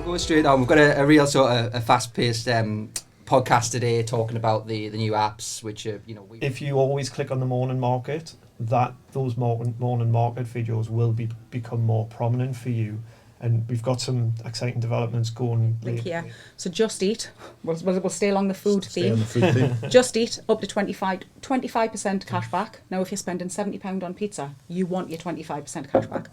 go straight on. We've got a real sort of a fast-paced podcast today, talking about the new apps, which are, If you always click on the morning market, those morning market videos will become more prominent for you. And we've got some exciting developments going. Here. So Just Eat, we'll stay along the food Stay on theme. the food theme. Just Eat, up to 25% cash back. Now, if you're spending £70 on pizza, you want your 25% cash back.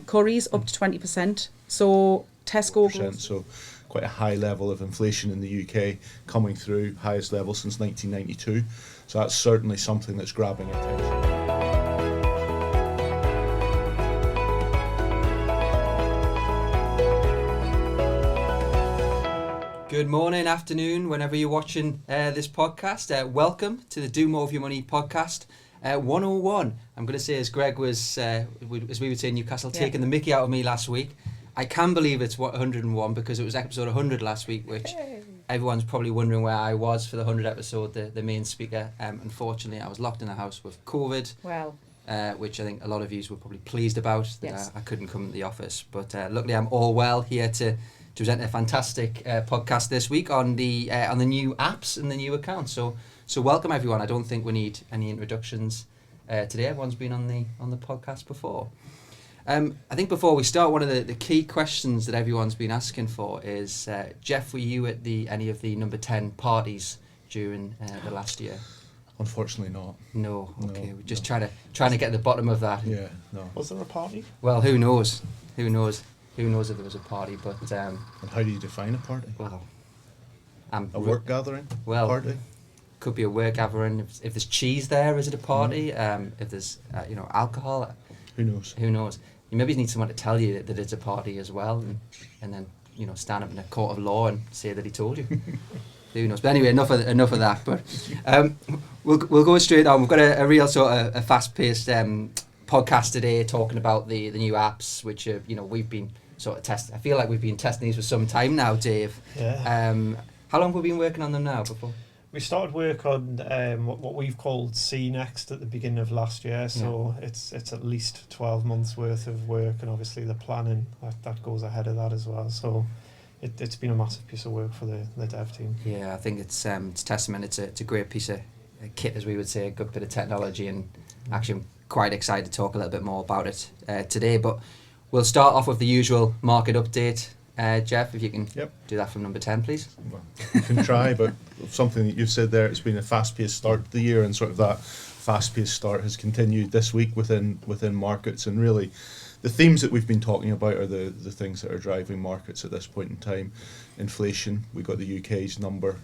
Curries, up to 20%. So Tesco goes... So quite a high level of inflation in the UK coming through, highest level since 1992. So that's certainly something that's grabbing attention. Good morning, afternoon, whenever you're watching this podcast. Welcome to the Do More of Your Money podcast 101. I'm going to say, as Greg was, as we would say in Newcastle, taking the mickey out of me last week. I can believe it's 101 because it was episode 100 last week, which everyone's probably wondering where I was for the 100 episode, the main speaker. Unfortunately, I was locked in the house with COVID. Well... which I think a lot of you were probably pleased about. Yes. I couldn't come to the office, but luckily I'm all well here to present a fantastic podcast this week on the new apps and the new accounts. So welcome everyone. I don't think we need any introductions today. Everyone's been on the podcast before. I think before we start, one of the key questions that everyone's been asking for is, Jeff, were you at any of the number 10 parties during the last year? Unfortunately not. No. Okay. We're just trying to get to the bottom of that. Yeah, no. Was there a party? Well, who knows? Who knows if there was a party? But and how do you define a party? Well, a work gathering? Well, party? Could be a work gathering. If there's cheese there, is it a party? If there's alcohol, who knows? Who knows? You maybe need someone to tell you that it's a party as well, and then stand up in a court of law and say that he told you. Who knows? But anyway, enough of that. But we'll go straight on. We've got a real sort of a fast-paced podcast today, talking about the new apps, which are, we've been sort of testing. I feel like we've been testing these for some time now, Dave. Yeah. How long have we been working on them now? Before we started work on what we've called C Next at the beginning of last year. So it's at least 12 months worth of work, and obviously the planning that goes ahead of that as well. So. It's been a massive piece of work for the dev team. Yeah, I think it's testament. It's a great piece of kit, as we would say, a good bit of technology, and actually I'm quite excited to talk a little bit more about it today. But we'll start off with the usual market update. Jeff, if you can do that from number 10, please. Well, you can try, but something that you've said there, it's been a fast-paced start to the year, and sort of that fast-paced start has continued this week within markets, and really the themes that we've been talking about are the things that are driving markets at this point in time. Inflation, we got the UK's number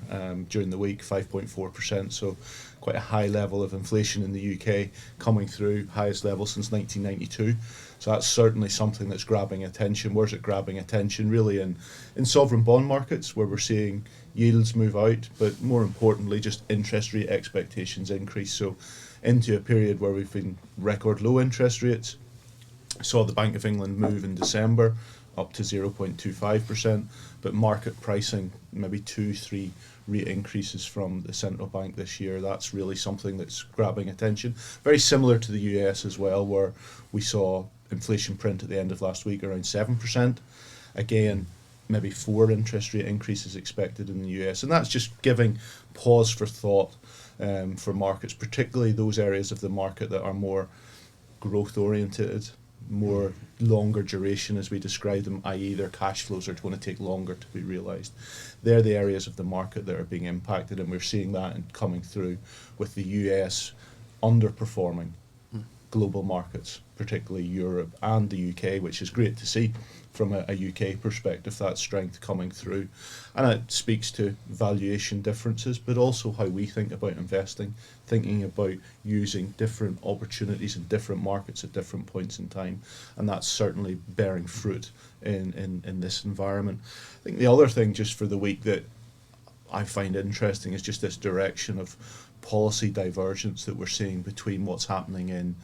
during the week, 5.4%, so quite a high level of inflation in the UK coming through, highest level since 1992. So that's certainly something that's grabbing attention. Where's it grabbing attention? Really in sovereign bond markets, where we're seeing yields move out, but more importantly, just interest rate expectations increase. So into a period where we've been record low interest rates. Saw the Bank of England move in December up to 0.25%, but market pricing maybe 2-3 rate increases from the central bank this year. That's really something that's grabbing attention. Very similar to the US as well, where we saw inflation print at the end of last week around 7%. Again, maybe 4 interest rate increases expected in the US, and that's just giving pause for thought for markets, particularly those areas of the market that are more growth oriented, more longer duration, as we describe them, i.e. their cash flows are going to take longer to be realised. They're the areas of the market that are being impacted, and we're seeing that coming through with the US underperforming global markets, particularly Europe and the UK, which is great to see from a UK perspective, that strength coming through. And it speaks to valuation differences, but also how we think about investing, thinking about using different opportunities in different markets at different points in time. And that's certainly bearing fruit in this environment. I think the other thing just for the week that I find interesting is just this direction of policy divergence that we're seeing between what's happening in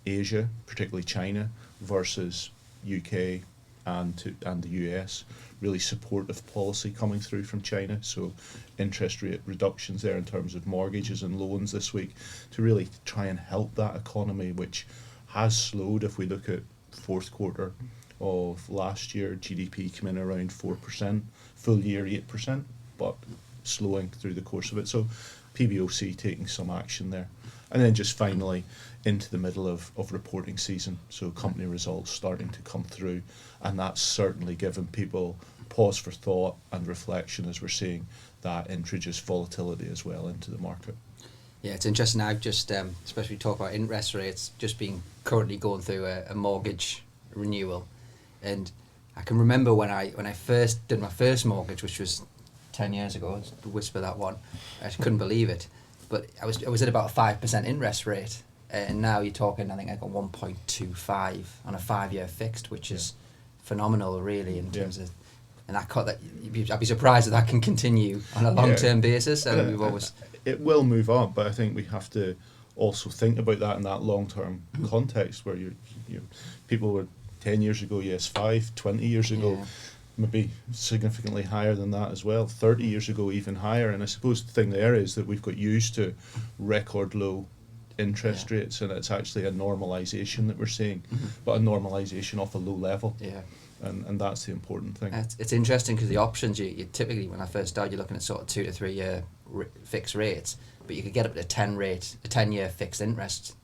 Asia, particularly China, versus UK and the US. Really supportive policy coming through from China, so interest rate reductions there in terms of mortgages and loans this week to really try and help that economy, which has slowed if we look at fourth quarter of last year, GDP came in around 4%, full year 8%, but slowing through the course of it. So PBOC taking some action there. And then just finally into the middle of reporting season, so company results starting to come through, and that's certainly given people pause for thought and reflection as we're seeing that introduce volatility as well into the market. Yeah, it's interesting. I've just, especially talk about interest rates, just been currently going through a mortgage renewal, and I can remember when I first did my first mortgage, which was 10 years ago. To whisper that one, I just couldn't believe it. But I was at about a 5% interest rate, and now you're talking, I think I got 1.25 on a 5-year fixed, which is phenomenal, really, in terms of. And I'd be surprised that can continue on a long-term basis. And we've always. It will move up, but I think we have to also think about that in that long-term context, where you people were 10 years ago, yes, 5, 20 years ago. Yeah. Maybe significantly higher than that as well, 30 years ago even higher. And I suppose the thing there is that we've got used to record low interest rates, and it's actually a normalisation that we're seeing, but a normalisation off a low level. Yeah. And that's the important thing. It's interesting because the options, you typically, when I first started, you're looking at sort of 2 to 3 year fixed rates, but you could get up to a 10-year fixed interest,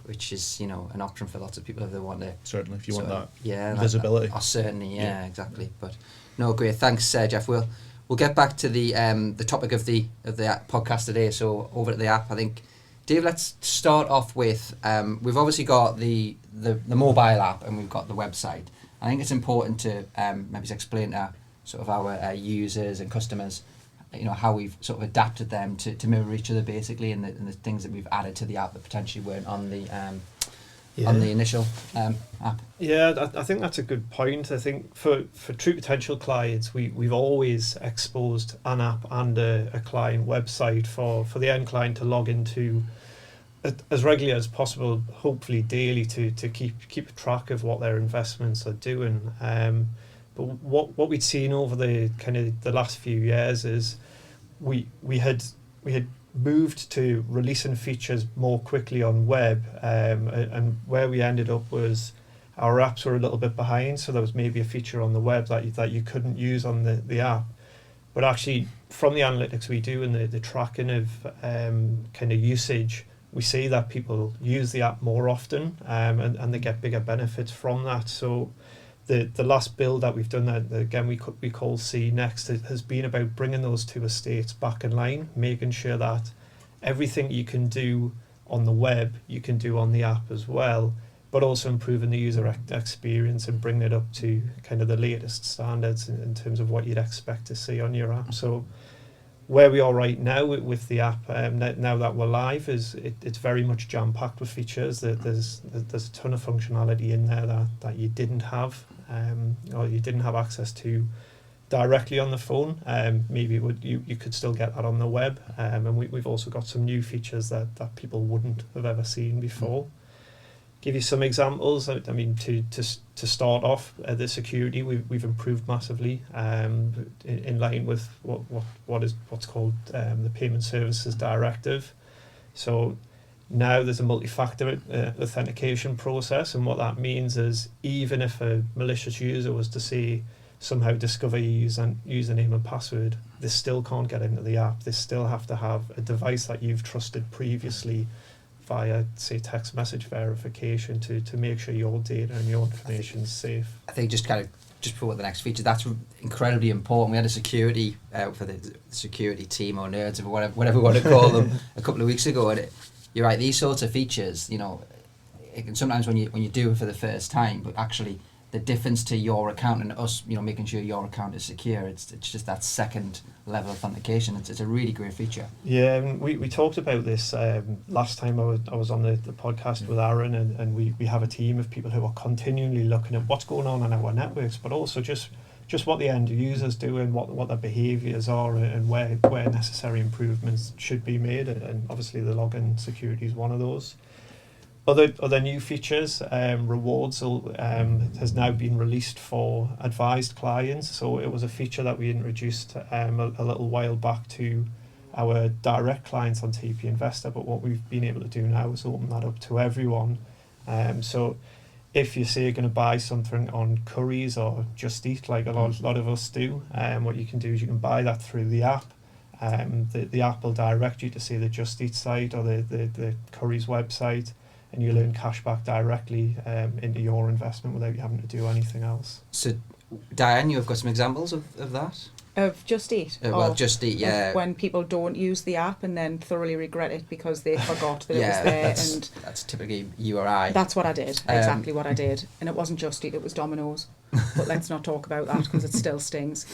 which is, an option for lots of people if they want to. Certainly, if you want that visibility. That, certainly, exactly. But no, great. Thanks, Jeff. We'll get back to the topic of the podcast today. So over at the app, I think, Dave, let's start off with we've obviously got the mobile app and we've got the website. I think it's important to maybe explain to sort of our users and customers, how we've sort of adapted them to mirror each other basically, and the things that we've added to the app that potentially weren't on the initial app. Yeah, I think that's a good point. I think for true potential clients, we've always exposed an app and a client website for the end client to log into as regularly as possible, hopefully daily, to keep track of what their investments are doing. But what we'd seen over the last few years is we had moved to releasing features more quickly on web, and where we ended up was our apps were a little bit behind, so there was maybe a feature on the web that you couldn't use on the app. But actually, from the analytics we do and the tracking of usage, we see that people use the app more often, and they get bigger benefits from that. So the last build that we've done, that again we call See Next, it has been about bringing those two estates back in line, making sure that everything you can do on the web you can do on the app as well, but also improving the user experience and bringing it up to kind of the latest standards in terms of what you'd expect to see on your app. So where we are right now with the app, now that we're live, is it's very much jam-packed with features. There's a ton of functionality in there that you didn't have, or you didn't have access to directly on the phone. Maybe you could still get that on the web, and we've also got some new features that people wouldn't have ever seen before. Give you some examples. I mean, to start off, the security we've improved massively, in line with what's called the Payment Services Directive. So now there's a multi-factor authentication process, and what that means is even if a malicious user was to somehow discover your username and password, they still can't get into the app. They still have to have a device that you've trusted previously via, say, text message verification to make sure your data and your information is safe. I think just before the next feature, that's incredibly important. We had a security for the security team or nerds or whatever we want to call them a couple of weeks ago, and you're right, these sorts of features, it can sometimes when you do it for the first time, but actually the difference to your account and us, making sure your account is secure, it's just that second level authentication. It's a really great feature. Yeah, and we talked about this last time I was on the podcast with Aaron, and we have a team of people who are continually looking at what's going on our networks, but also just what the end users do and what their behaviours are, and where necessary improvements should be made, and obviously the login security is one of those. Other new features, rewards has now been released for advised clients. So it was a feature that we introduced a little while back to our direct clients on TP Investor, but what we've been able to do now is open that up to everyone. So if you say you're going to buy something on Currys or Just Eat, like a lot of us do, what you can do is you can buy that through the app. The app will direct you to say the Just Eat site or the Currys website, and you'll earn cash back directly into your investment without you having to do anything else. So, Dianne, you've got some examples of that? Of Just Eat? Well, Just Eat, yeah. When people don't use the app and then thoroughly regret it because they forgot that it was there. That's typically you or I. That's what I did, exactly what I did. And it wasn't Just Eat, it was Dominos. But let's not talk about that because it still stings.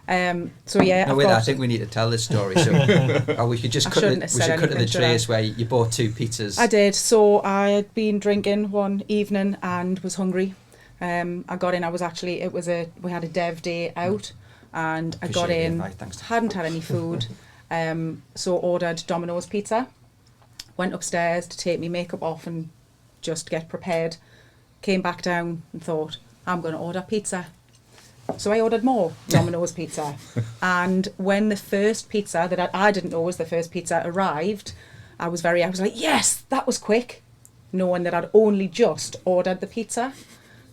So yeah, no, wait, I think we need to tell this story. So, or we could just cut to the chase where you bought 2 pizzas. I did. So I had been drinking one evening and was hungry. I got in. We had a dev day out, and I got in. Hadn't had any food, so ordered Domino's pizza. Went upstairs to take my makeup off and just get prepared. Came back down and thought, I'm going to order pizza. So I ordered more Domino's pizza. And when the first pizza that I didn't know was the first pizza arrived, I was like, yes, that was quick, knowing that I'd only just ordered the pizza.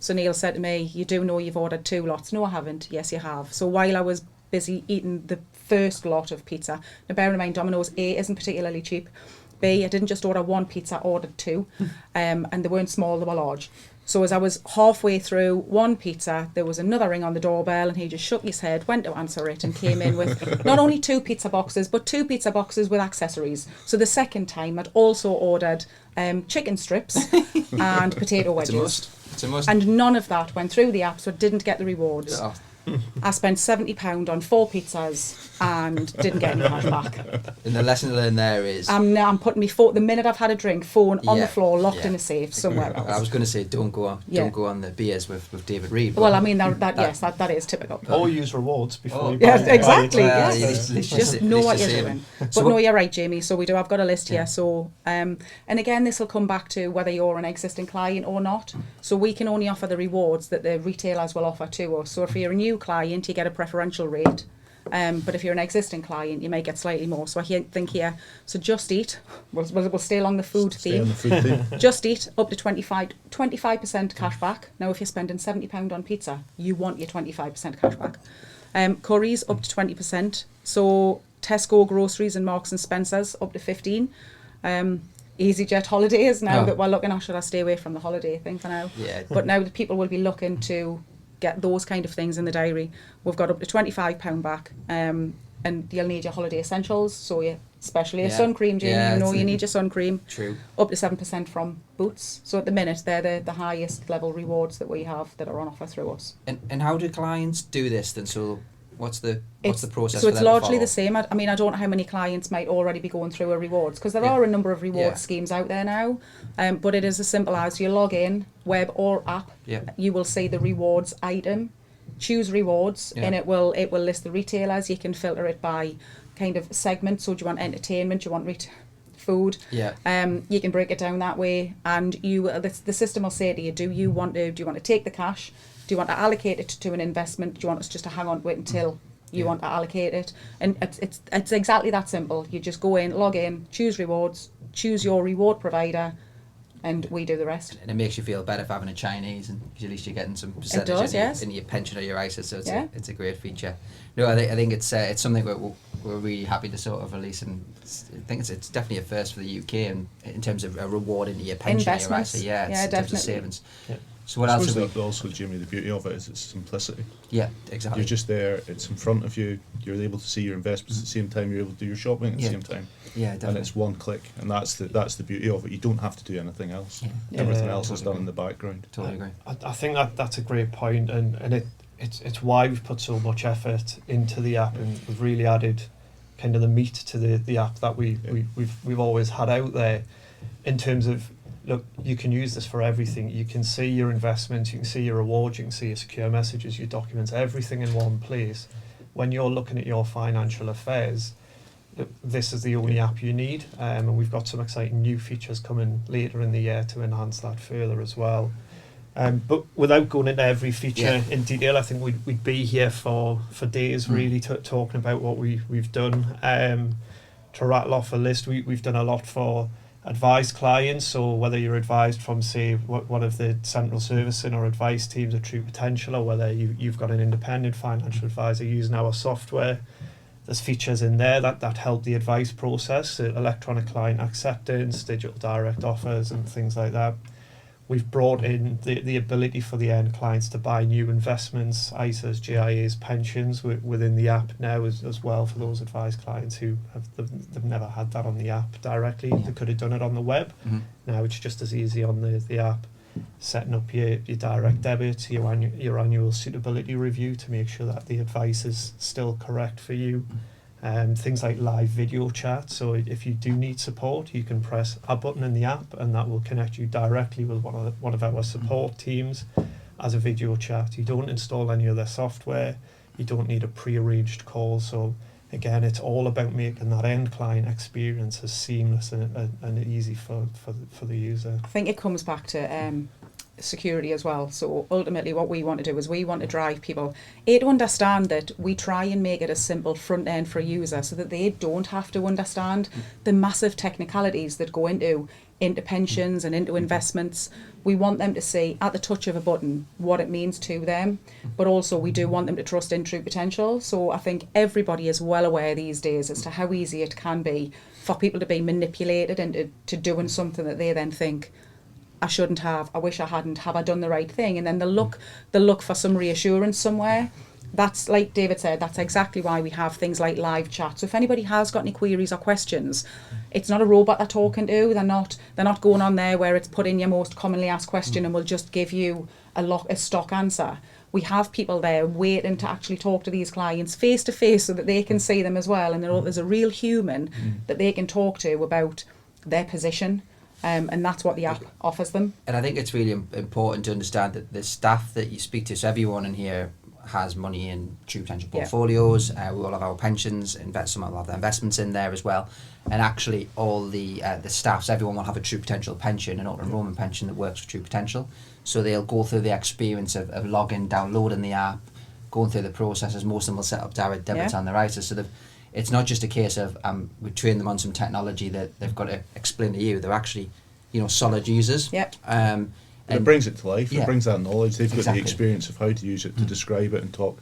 So Neil said to me, you do know you've ordered 2 lots? No, I haven't. Yes, you have. So while I was busy eating the first lot of pizza, now bear in mind, Domino's A isn't particularly cheap. B, I didn't just order 1 pizza, I ordered 2. And they weren't small, they were large. So as I was halfway through 1 pizza, there was another ring on the doorbell, and he just shook his head, went to answer it, and came in with not only 2 pizza boxes, but 2 pizza boxes with accessories. So the second time, I'd also ordered chicken strips and potato wedges. It's a must. And none of that went through the app, so I didn't get the rewards. Oh. I spent £70 on 4 pizzas and didn't get any cash back. And the lesson to learn there is... I'm putting my phone, the minute I've had a drink, phone on the floor, locked in a safe somewhere else. I was going to say, don't go on the beers with David Reed. Well, I mean, that is typical. Or use rewards before you buy yes, exactly. Just know what you're doing. But no, you're right, Jamie. So I've got a list here. So, and again, this will come back to whether you're an existing client or not. So we can only offer the rewards that the retailers will offer to us. So if you're a new client, you get a preferential rate. But if you're an existing client, you may get slightly more. So I think here, so Just Eat, we'll stay along the food theme. Just Eat, up to 25% cash back. Now, if you're spending £70 on pizza, you want your 25% cash back. Currys, up to 20%. So Tesco groceries and Marks and Spencer's, up to 15%. EasyJet holidays, now that we're looking at, should I stay away from the holiday thing for now? Yeah. But now the people will be looking to get those kind of things in the diary. We've got up to £25 back, and you'll need your holiday essentials, so especially your sun cream, Jamie, you need your sun cream. True. Up to 7% from Boots. So at the minute, they're the highest level rewards that we have that are on offer through us. And how do clients do this then? So what's the process? So for it's them to largely follow? the same. I mean, I don't know how many clients might already be going through a rewards, because there are a number of reward schemes out there now. But it is as simple as you log in, web or app. Yeah. You will see the rewards item. Choose rewards, and it will list the retailers. You can filter it by kind of segment. So do you want entertainment? Do you want food? Yeah. You can break it down that way, and the system will say to you, do you want to take the cash? Do you want to allocate it to an investment? Do you want us just to hang on to it until you want to allocate it? And it's exactly that simple. You just go in, log in, choose rewards, choose your reward provider, and we do the rest. And it makes you feel better for having a Chinese, and at least you're getting some percentage in your pension or your ISA, so it's a great feature. No, I think it's something we're really happy to sort of release, and I think it's definitely a first for the UK in terms of a reward into your pension or your ISA. Yeah, in terms of savings. Yeah. So what else? Also, Jimmy, the beauty of it is its simplicity. Yeah, exactly. You're just there. It's in front of you. You're able to see your investments at the same time. You're able to do your shopping at the same time. Yeah, definitely. And it's one click, and that's the beauty of it. You don't have to do anything else. Yeah. Everything else is done in the background. Totally agree. I think that's a great point, and it's why we've put so much effort into the app, and we've really added kind of the meat to the app that we've always had out there, in terms of, look, you can use this for everything. You can see your investments, you can see your rewards, you can see your secure messages, your documents, everything in one place. When you're looking at your financial affairs, this is the only app you need, and we've got some exciting new features coming later in the year to enhance that further as well. But without going into every feature in detail, I think we'd be here for days really talking about what we've done. To rattle off a list, we've done a lot for advised clients, so whether you're advised from, say, one of the central servicing or advice teams at True Potential, or whether you've got an independent financial advisor using our software, there's features in there that help the advice process, electronic client acceptance, digital direct offers and things like that. We've brought in the ability for the end clients to buy new investments, ISAs, GIAs, pensions within the app now as well, for those advised clients who they've never had that on the app directly. They could have done it on the web. Now it's just as easy on the app, setting up your direct debit, your annual suitability review to make sure that the advice is still correct for you. Things like live video chat, so if you do need support, you can press a button in the app and that will connect you directly with one of our support teams as a video chat. You don't install any of their software, you don't need a pre-arranged call, so again, it's all about making that end client experience as seamless and easy for the user. I think it comes back to security as well. So ultimately what we want to do is we want to drive people to understand that we try and make it a simple front end for a user so that they don't have to understand the massive technicalities that go into pensions and into investments. We want them to see at the touch of a button what it means to them, but also we do want them to trust in True Potential. So I think everybody is well aware these days as to how easy it can be for people to be manipulated into doing something that they then think, I shouldn't have, I wish I hadn't, have I done the right thing? And then they'll look for some reassurance somewhere. That's, like David said, that's exactly why we have things like live chat. So if anybody has got any queries or questions, it's not a robot they're talking to. They're not going on there where it's put in your most commonly asked question and will just give you a stock answer. We have people there waiting to actually talk to these clients face to face so that they can see them as well. And there's a real human that they can talk to about their position. And that's what the app offers them. And I think it's really important to understand that the staff that you speak to, so everyone in here has money in True Potential portfolios. We all have our pensions, some will have their investments in there as well. And actually all the staffs, everyone will have a True Potential pension, an auto-enrollment pension that works for True Potential. So they'll go through the experience of logging, downloading the app, going through the processes. Most of them will set up direct debits on their ISA. So it's not just a case of we train them on some technology that they've got to explain to you. They're actually, solid users. Yep. And it brings it to life. It brings that knowledge. They've got the Exactly. experience of how to use it to describe it and talk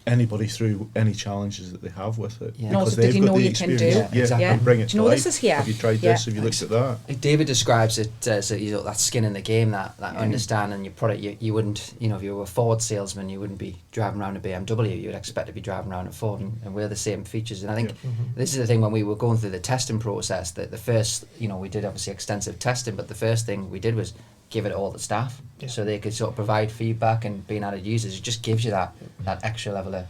anybody through any challenges that they have with it. Yeah. And also, Because did you they've got know the you can do? experience. Exactly. And bring it Do you to know life. this is here? Have you tried Yeah. this? Have you looked at that? David describes it as that skin in the game, that understanding your product. You wouldn't, if you were a Ford salesman, you wouldn't be driving around a BMW. You would expect to be driving around a Ford, and we're the same features. And I think this is the thing when we were going through the testing process, that the first, we did obviously extensive testing, but the first thing we did was give it to all the staff so they could sort of provide feedback, and being added users, it just gives you that extra level of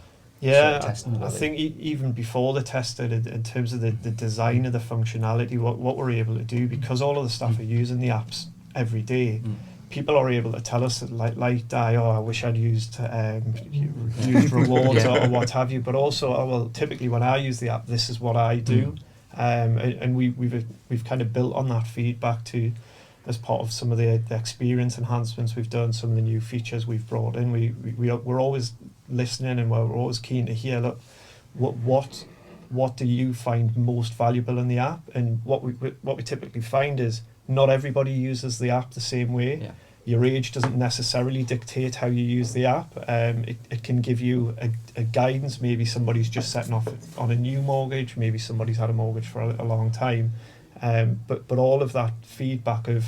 I think even before the testing, in terms of the design of the functionality, what we're able to do, because all of the staff are using the apps every day, people are able to tell us, like Di, I wish I'd used rewards or what have you, but also, typically when I use the app, this is what I do. And we've kind of built on that feedback as part of some of the experience enhancements we've done, some of the new features we've brought in. We're always listening, and we're always keen to hear, look, what do you find most valuable in the app? And what we typically find is not everybody uses the app the same way. Yeah. Your age doesn't necessarily dictate how you use the app. It can give you a guidance. Maybe somebody's just setting off on a new mortgage, maybe somebody's had a mortgage for a long time. But all of that feedback of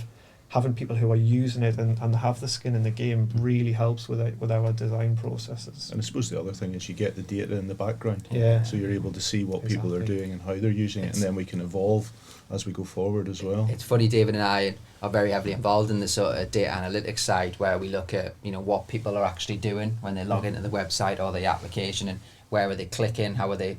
having people who are using it and have the skin in the game really helps with our design processes. And I suppose the other thing is you get the data in the background. Yeah. So you're able to see what people are Exactly. doing and how they're using it, and then we can evolve as we go forward as well. It's funny, David and I are very heavily involved in the sort of data analytics side, where we look at what people are actually doing when they log into the website or the application, and where are they clicking, how are they,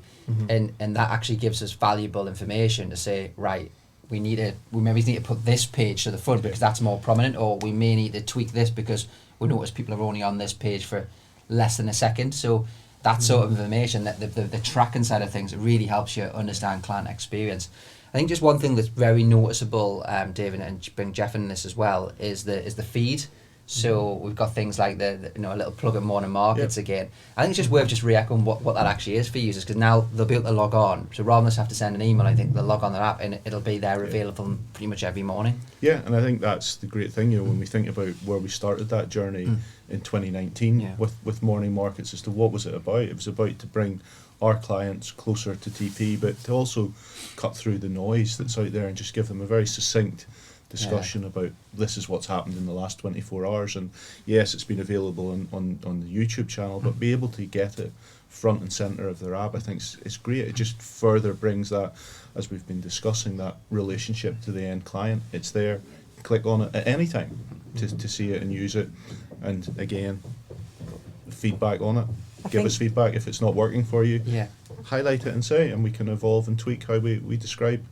and that actually gives us valuable information to say, right, we maybe need to put this page to the front because that's more prominent, or we may need to tweak this because we notice people are only on this page for less than a second. So that sort of information, that the tracking side of things, it really helps you understand client experience. I think just one thing that's very noticeable, David, and bring Jeff in this as well, is the feed. So we've got things like the a little plug at morning markets again. I think it's just worth just re-echoing what that actually is for users, because now they'll be able to log on. So rather than just have to send an email, I think they'll log on their app and it'll be there available pretty much every morning. Yeah, and I think that's the great thing, when we think about where we started that journey in 2019 with morning markets, as to what was it about. It was about to bring our clients closer to TP, but to also cut through the noise that's out there and just give them a very succinct discussion about this is what's happened in the last 24 hours. And yes, it's been available on the YouTube channel, but be able to get it front and centre of their app, I think it's great. It just further brings that, as we've been discussing, that relationship to the end client. It's there, click on it at any time to see it and use it. And again, feedback on it. Give us feedback if it's not working for you. Highlight it and say, and we can evolve and tweak how we describe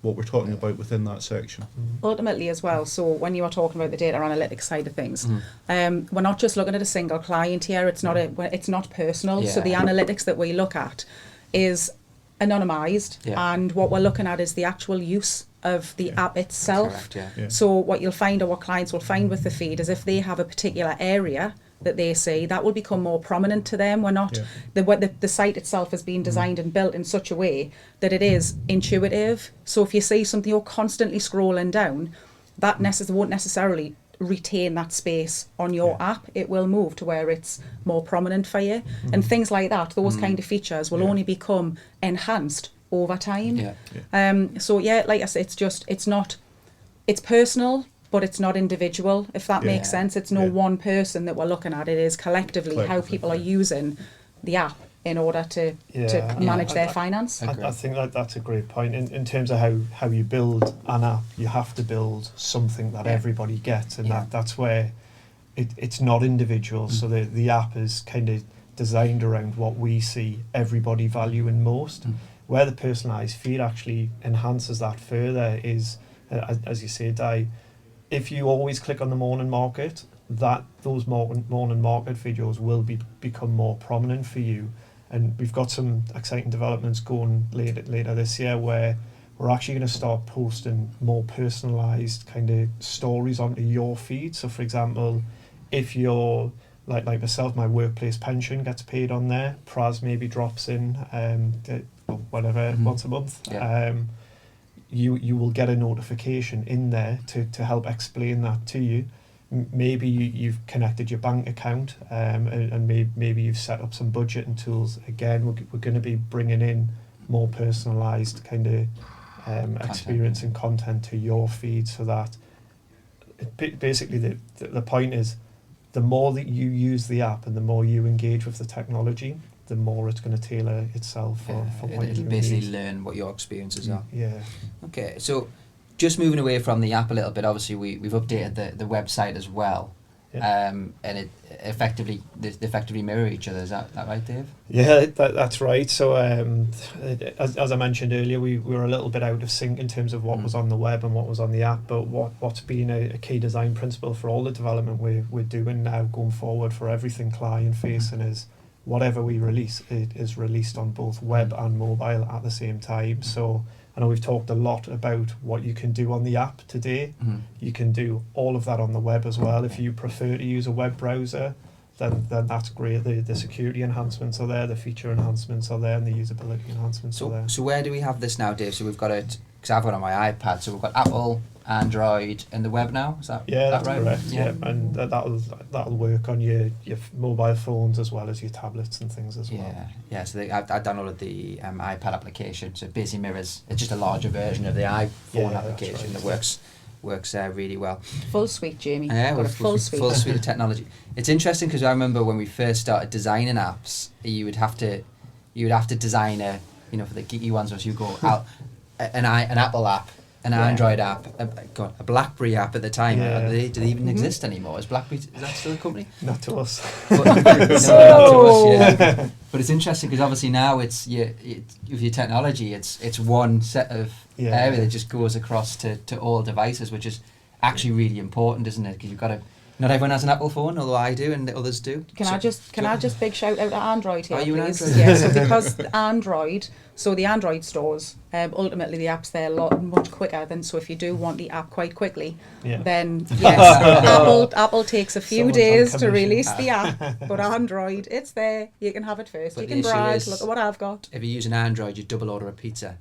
what we're talking about within that section. Ultimately as well, so when you are talking about the data analytics side of things, we're not just looking at a single client here. It's not personal. So the analytics that we look at is anonymized, and what we're looking at is the actual use of the app itself. Correct, So what you'll find, or what clients will find with the feed, is if they have a particular area that they see, that will become more prominent to them. We're not the site itself has been designed and built in such a way that it is intuitive. So if you see something, you're constantly scrolling down, that won't necessarily retain that space on your app. It will move to where it's more prominent for you, and things like that. Those kind of features will only become enhanced over time. So like I said, it's personal, but it's not individual, if that makes sense. It's no one person that we're looking at. It is collectively how people are using the app in order to manage their finance. I think that's a great point. In terms of how you build an app, you have to build something that everybody gets, and that's where it's not individual. So the app is kind of designed around what we see everybody valuing most. Where the personalised feed actually enhances that further is, as you say, Di, if you always click on the morning market, those morning market videos will become more prominent for you. And we've got some exciting developments going later this year where we're actually going to start posting more personalised kind of stories onto your feed. So for example, if you're like myself, my workplace pension gets paid on there, Praz maybe drops in once a month. You will get a notification in there to help explain that to you. Maybe you've connected your bank account, and maybe you've set up some budgeting tools. Again, we're going to be bringing in more personalised kind of experience and content to your feed, so that basically the point is, the more that you use the app and the more you engage with the technology, the more it's going to tailor itself for what it'll you basically need. learn what your experiences are. Okay, so just moving away from the app a little bit, obviously we've updated the website as well. And it effectively mirror each other. Is that right, Dave? Yeah, that's right. So as I mentioned earlier, we were a little bit out of sync in terms of what was on the web and what was on the app, but what's been a key design principle for all the development we're doing now going forward for everything client facing is whatever we release, it is released on both web and mobile at the same time. So I know we've talked a lot about what you can do on the app today. You can do all of that on the web as well. If you prefer to use a web browser, then that's great. The security enhancements are there, the feature enhancements are there, and the usability enhancements are there. So where do we have this now, Dave? So we've got it, because I've got it on my iPad, so we've got Apple, Android, and the web now. Is that that's right? Correct. Yeah, and that'll work on your mobile phones as well as your tablets and things as well. Yeah. So I downloaded the iPad application. So it basically mirrors. It's just a larger version of the iPhone application that works really well. Full suite, Jamie. Yeah, got a full suite. Full suite of technology. It's interesting because I remember when we first started designing apps, you would have to design for the geeky ones, as you go out an Apple app, an Android app, a BlackBerry app at the time. Do they even exist anymore? Is BlackBerry, is that still a company? Not to us. But it's interesting because obviously now with your technology, it's one set of area that just goes across to all devices, which is actually really important, isn't it? Because you've got to Not everyone has an Apple phone, although I do and others do. Can I just big shout out to Android here, Are you please? an Android? Yeah, so because Android, so the Android stores, ultimately the app's there a lot much quicker than, so if you do want the app quite quickly, then yes, Apple takes a few days to release the app, but Android, it's there, you can have it first, But you can brag, look at what I've got. If you use an Android, you double order a pizza.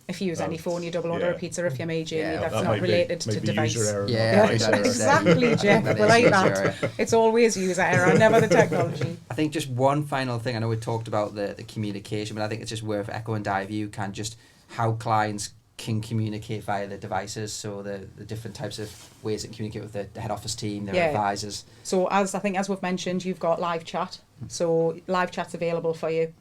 If you use any phone, you double order a pizza. If you're me, Jamie, that's that not related to device. Exactly, Jeff. We're like that. It's always user error, never the technology. I think just one final thing. I know we talked about the communication, but I think it's just worth echoing, Di, you can just how clients can communicate via the devices. So the different types of ways that communicate with the head office team, their advisors. So as we've mentioned, you've got live chat. So live chat's available for you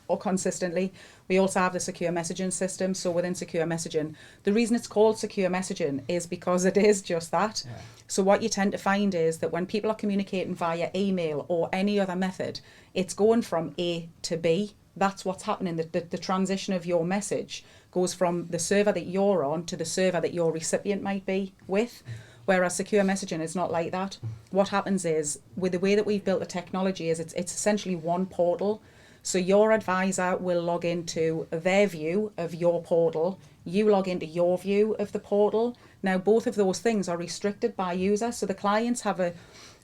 or consistently. We also have the secure messaging system. So within secure messaging, the reason it's called secure messaging is because it is just that. Yeah. So what you tend to find is that when people are communicating via email or any other method, it's going from A to B. That's what's happening. The transition of your message goes from the server that you're on to the server that your recipient might be with. Whereas secure messaging is not like that. What happens is, with the way that we've built the technology, is it's essentially one portal. So your advisor will log into their view of your portal. You log into your view of the portal. Now, both of those things are restricted by user. So the clients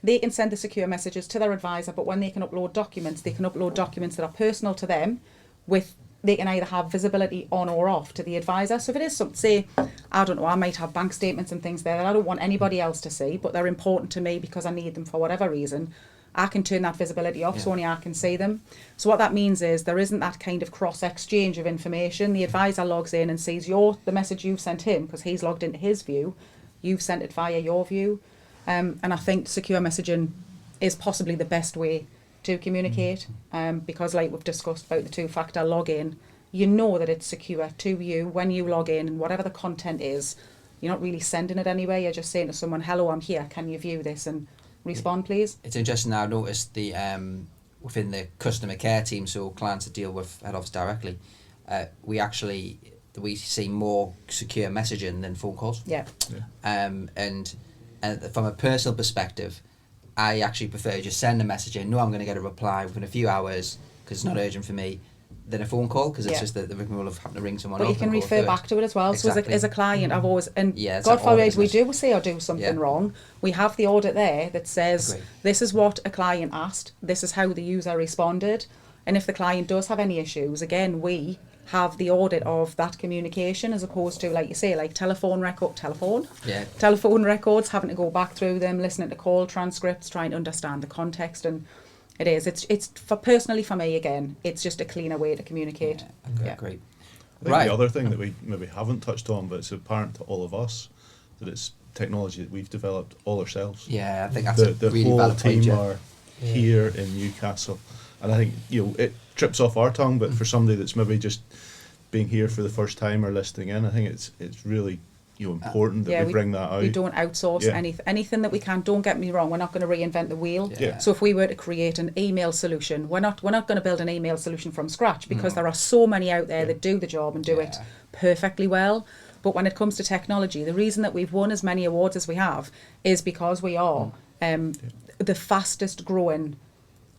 they can send the secure messages to their advisor, but when they can upload documents, they can upload documents that are personal to them. They can either have visibility on or off to the advisor. So if it is something, say, I don't know, I might have bank statements and things there that I don't want anybody else to see, but they're important to me because I need them for whatever reason, I can turn that visibility off, so only I can see them. So what that means is there isn't that kind of cross-exchange of information. The advisor logs in and sees the message you've sent him because he's logged into his view. You've sent it via your view. And I think secure messaging is possibly the best way to communicate because, like we've discussed about the two-factor login, you know that it's secure to you when you log in, and whatever the content is, you're not really sending it anywhere. You're just saying to someone, hello, I'm here, can you view this? And respond, please. It's interesting now. I've noticed within the customer care team, so clients that deal with head office directly, we see more secure messaging than phone calls. Yeah. And from a personal perspective, I actually prefer just send a message in. No, I'm going to get a reply within a few hours because it's not urgent for me, than a phone call, because it's just the rigmarole of having to ring someone up. But you can refer back to it as well. Exactly. So as a client, I've always, and God forbid we do say or do something wrong, we have the audit there that says this is what a client asked, this is how the user responded, and if the client does have any issues, again, we have the audit of that communication, as opposed to, like you say, like telephone records, having to go back through them, listening to call transcripts, trying to understand the context. And it's personally for me, again, it's just a cleaner way to communicate. Great. I think the other thing that we maybe haven't touched on, but it's apparent to all of us, that it's technology that we've developed all ourselves. Yeah, I think that's a really whole valid point. team are here in Newcastle, and I think it trips off our tongue, but for somebody that's maybe just being here for the first time or listening in, I think it's really important that we bring that out. We don't outsource anything that we can. Don't get me wrong, we're not going to reinvent the wheel. So if we were to create an email solution, we're not going to build an email solution from scratch, because there are so many out there that do the job and do it perfectly well. But when it comes to technology, the reason that we've won as many awards as we have is because we are the fastest growing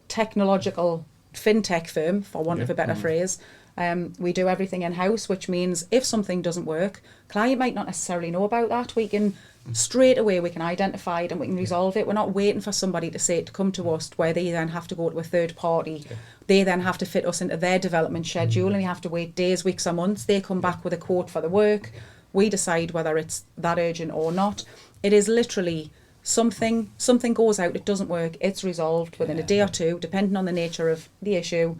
technological fintech firm, for want of a better phrase. We do everything in-house, which means if something doesn't work, client might not necessarily know about that. We can straight away, we can identify it and we can resolve it. We're not waiting for somebody to come to us, where they then have to go to a third party. They then have to fit us into their development schedule, and you have to wait days, weeks or months. They come back with a quote for the work. We decide whether it's that urgent or not. It is literally something goes out, it doesn't work, it's resolved within a day or two, depending on the nature of the issue,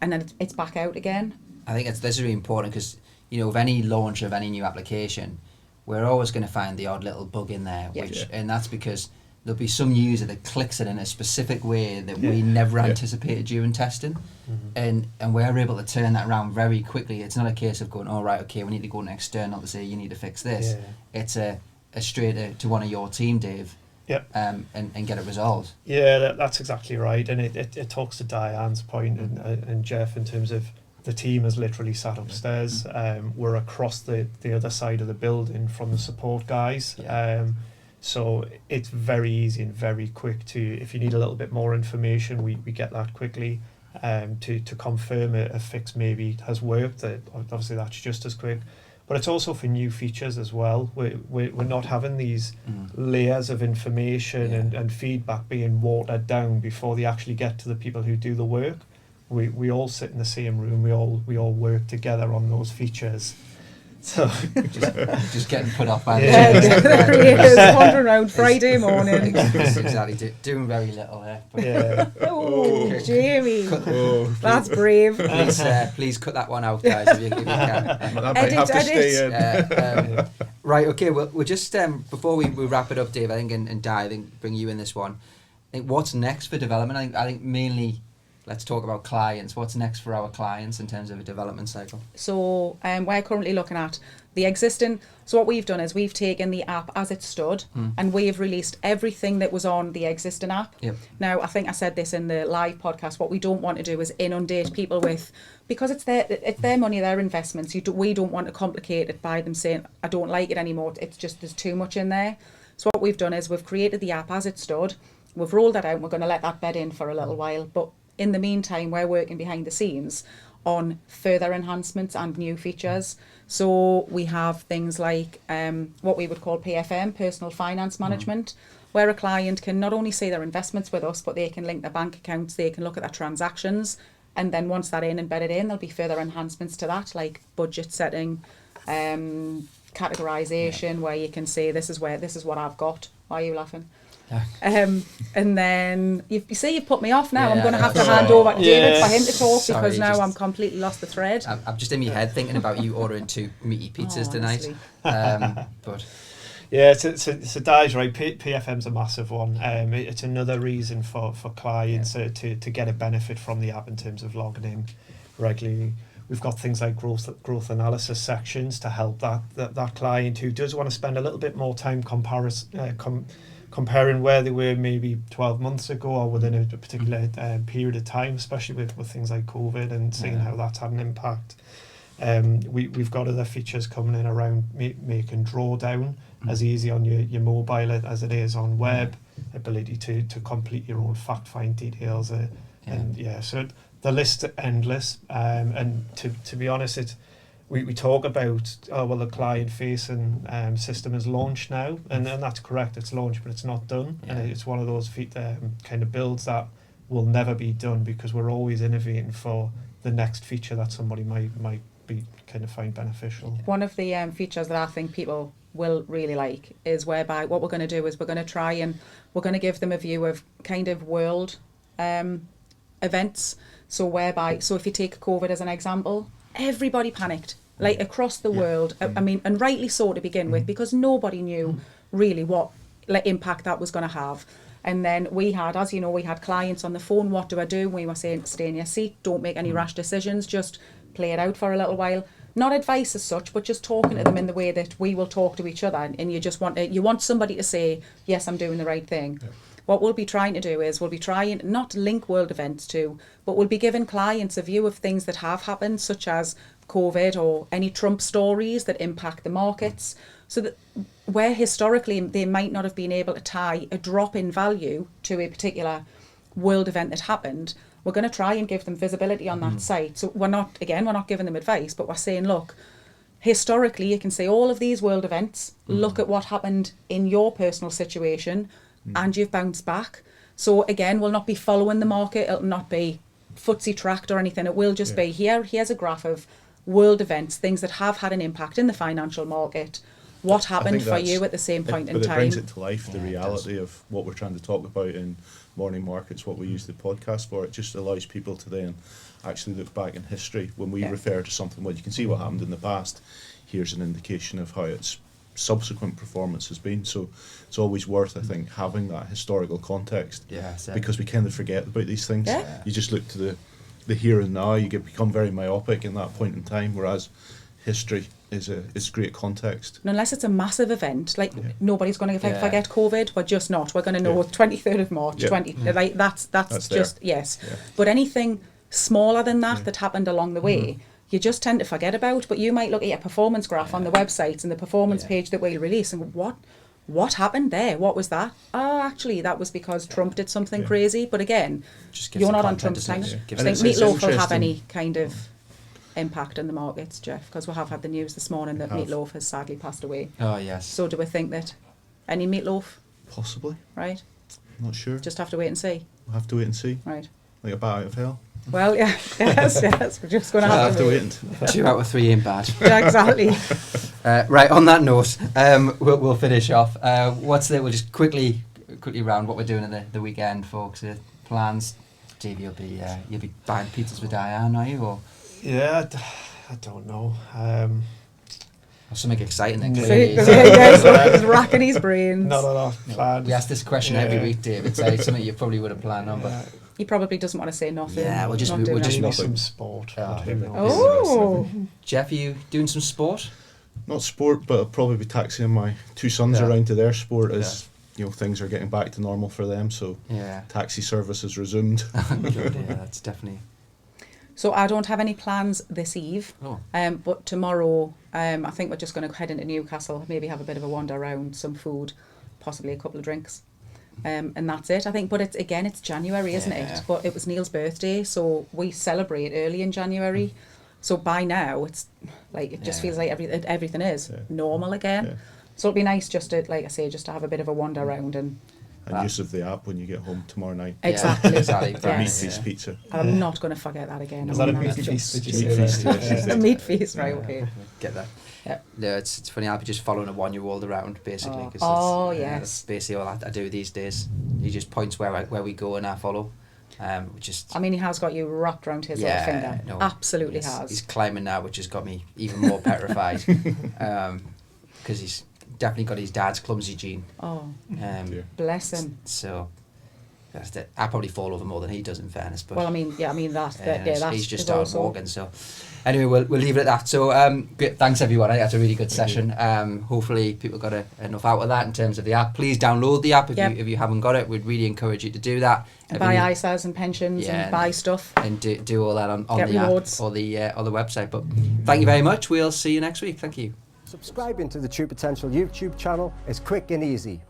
and then it's back out again. I think this is really important, because with any launch of any new application, we're always going to find the odd little bug in there, and that's because there'll be some user that clicks it in a specific way that we never anticipated during testing, and we're able to turn that around very quickly. It's not a case of going, we need to go to an external to say you need to fix this. It's a straight to one of your team, Dave. And get it resolved. Yeah, that's exactly right, and it talks to Dianne's point and Jeff, in terms of the team is literally sat upstairs. We're across the other side of the building from the support guys. So it's very easy and very quick to, if you need a little bit more information, we get that quickly. To confirm a fix maybe has worked, obviously that's just as quick. But it's also for new features as well. We're not having these layers of information and feedback being watered down before they actually get to the people who do the work. We all sit in the same room. We all work together on those features. So just getting put off by there he is, wandering around Friday morning. Exactly, doing very little there. Yeah. Oh, Jamie, that's brave. Please cut that one out, guys, if you can. That might have to stay in. Right, okay, well, we'll just, before we wrap it up, Dave, I think, and Di, I think, bring you in this one. I think what's next for development? I think mainly, let's talk about clients. What's next for our clients in terms of a development cycle? So we're currently looking at the existing. So what we've done is we've taken the app as it stood and we've released everything that was on the existing app. Yep. Now, I think I said this in the live podcast. What we don't want to do is inundate people with, because it's their money, their investments. We don't want to complicate it by them saying, I don't like it anymore. It's just, there's too much in there. So what we've done is we've created the app as it stood. We've rolled that out and we're going to let that bed in for a little while. But in the meantime, we're working behind the scenes on further enhancements and new features. So we have things like what we would call PFM, personal finance management, where a client can not only see their investments with us, but they can link their bank accounts, they can look at their transactions, and then once that embedded in, there'll be further enhancements to that, like budget setting, categorization, where you can say this is what I've got. Why are you laughing? And then you see you've put me off now. I'm going to have to hand over to David for him to talk because now I'm completely lost the thread. I'm just in my head thinking about you ordering 2 meaty pizzas tonight. But yeah, so Di's right. PFM's a massive one. It's another reason for clients to get a benefit from the app in terms of logging in regularly. We've got things like growth analysis sections to help that client who does want to spend a little bit more time comparing where they were maybe 12 months ago or within a particular period of time, especially with things like COVID and seeing how that's had an impact. We've got other features coming in around making drawdown as easy on your mobile as it is on web, ability to complete your own fact find details. So the list is endless. And to be honest, we talk about, the client-facing system is launched now, and that's correct, it's launched, but it's not done. Yeah. And it's one of those kind of builds that will never be done because we're always innovating for the next feature that somebody might be kind of find beneficial. One of the features that I think people will really like is whereby what we're going to do is we're going to try and we're going to give them a view of kind of world events. So if you take COVID as an example, everybody panicked, like across the world. I mean, and rightly so to begin with, because nobody knew really what impact that was going to have. And then we had, as you know, we had clients on the phone, what do I do? We were saying, stay in your seat, don't make any rash decisions, just play it out for a little while. Not advice as such, but just talking to them in the way that we will talk to each other. And you just want somebody to say, yes, I'm doing the right thing. Yeah. What we'll be trying to do is we'll be trying not to link world events to, but we'll be giving clients a view of things that have happened, such as COVID or any Trump stories that impact the markets, so that where historically they might not have been able to tie a drop in value to a particular world event that happened, we're going to try and give them visibility on that site. So we're not giving them advice, but we're saying, look, historically you can see all of these world events, look at what happened in your personal situation, and you've bounced back. So again, we'll not be following the market, it'll not be footsie tracked or anything, it will just be here's a graph of world events, things that have had an impact in the financial market, what happened for you at the same point in time. But it brings it to life, the reality of what we're trying to talk about in Morning Markets, what we use the podcast for. It just allows people to then actually look back in history. When we refer to something, well, you can see what happened in the past, here's an indication of how its subsequent performance has been. So it's always worth, I think, having that historical context, because we kind of forget about these things. You just look to the here and now, you become very myopic in that point in time, whereas history is great context. And unless it's a massive event, nobody's going to forget COVID, we're just not. We're going to know 23rd of March, that's just, But anything smaller than that happened along the way, you just tend to forget about. But you might look at your performance graph on the website and the performance page that we release and go, what happened there? What was that? Oh, actually, that was because Trump did something crazy. But again, Just gives you're the not on content, Trump's time. doesn't it? Do you Gives think And it's meatloaf will have interesting. any kind of impact in the markets, Jeff? Because we have had the news this morning that meatloaf has sadly passed away. Oh, yes. So do we think that any meatloaf, Possibly. right? I'm not sure. Just have to wait and see, We'll have to wait and see. right? Like a bat out of hell. Well, yeah, yes, we're just going to We'll have to wait. and 2 out of 3 ain't bad. Yeah, exactly. Right, on that note, we'll finish off. We'll just quickly round what we're doing at the weekend, folks. Plans. Dave, you'll be buying pizzas with Dianne, are you? Or I don't know. something exciting then, Yeah. clearly. Yes, he's racking his brains. Not a lot planned. We ask this question every week, Dave. It's something you probably would have planned on, but He probably doesn't want to say nothing. Yeah, we'll just- not we'll doing just Maybe anything. some sport. Oh. But who knows? Oh, Jeff, are you doing some sport? Not sport, but I'll probably be taxiing my 2 sons Yeah. around to their sport as things are getting back to normal for them. So Yeah. taxi service is resumed. Good, yeah, that's definitely. so I don't have any plans this eve. Oh, But tomorrow, I think we're just going to head into Newcastle, maybe have a bit of a wander around, some food, possibly a couple of drinks. And that's it, I think. But it's January, isn't Yeah. it? But it was Neil's birthday, so we celebrate early in January. So by now, it's like it just Yeah. feels like everything is Yeah. normal again. Yeah. So it'll be nice just to, like I say, just to have a bit of a wander around and And use of the app when you get home tomorrow night. exactly. Yeah, exactly. For Meat Yes. Feast pizza. I'm not going to forget that again. Is that a I'm meat not- feast? Did you Meat say feast, that? yes. A meat feast, right? Okay. Get that. Yeah. No, it's funny. I'll be just following a 1-year-old around basically. Oh. 'Cause Oh, that's, yes. that's basically all I do these days. He just points where we go and I follow. Just I mean, he has got you wrapped around his little finger. no, Absolutely he's- has. He's climbing now, which has got me even more petrified. Because he's definitely got his dad's clumsy gene. Oh, Dear. bless him. So that's it. I probably fall over more than he does, in fairness. But Well, I mean, that's he's just is started also- walking. So anyway, we'll leave it at that. So great, thanks everyone. I think that's a really good session. Hopefully people got enough out of that in terms of the app. Please download the app if you haven't got it. We'd really encourage you to do that. And buy ISAs and pensions Yeah, and buy stuff. and do all that on Get the rewards. app or the website. But thank you very much. We'll see you next week. Thank you. Subscribing to the True Potential YouTube channel is quick and easy.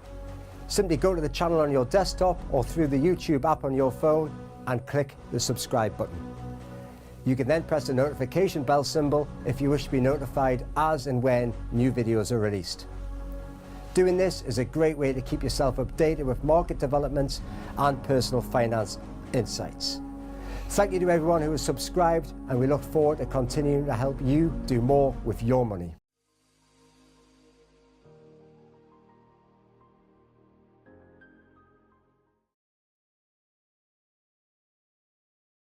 Simply go to the channel on your desktop or through the YouTube app on your phone and click the subscribe button. You can then press the notification bell symbol if you wish to be notified as and when new videos are released. Doing this is a great way to keep yourself updated with market developments and personal finance insights. Thank you to everyone who has subscribed, and we look forward to continuing to help you do more with your money.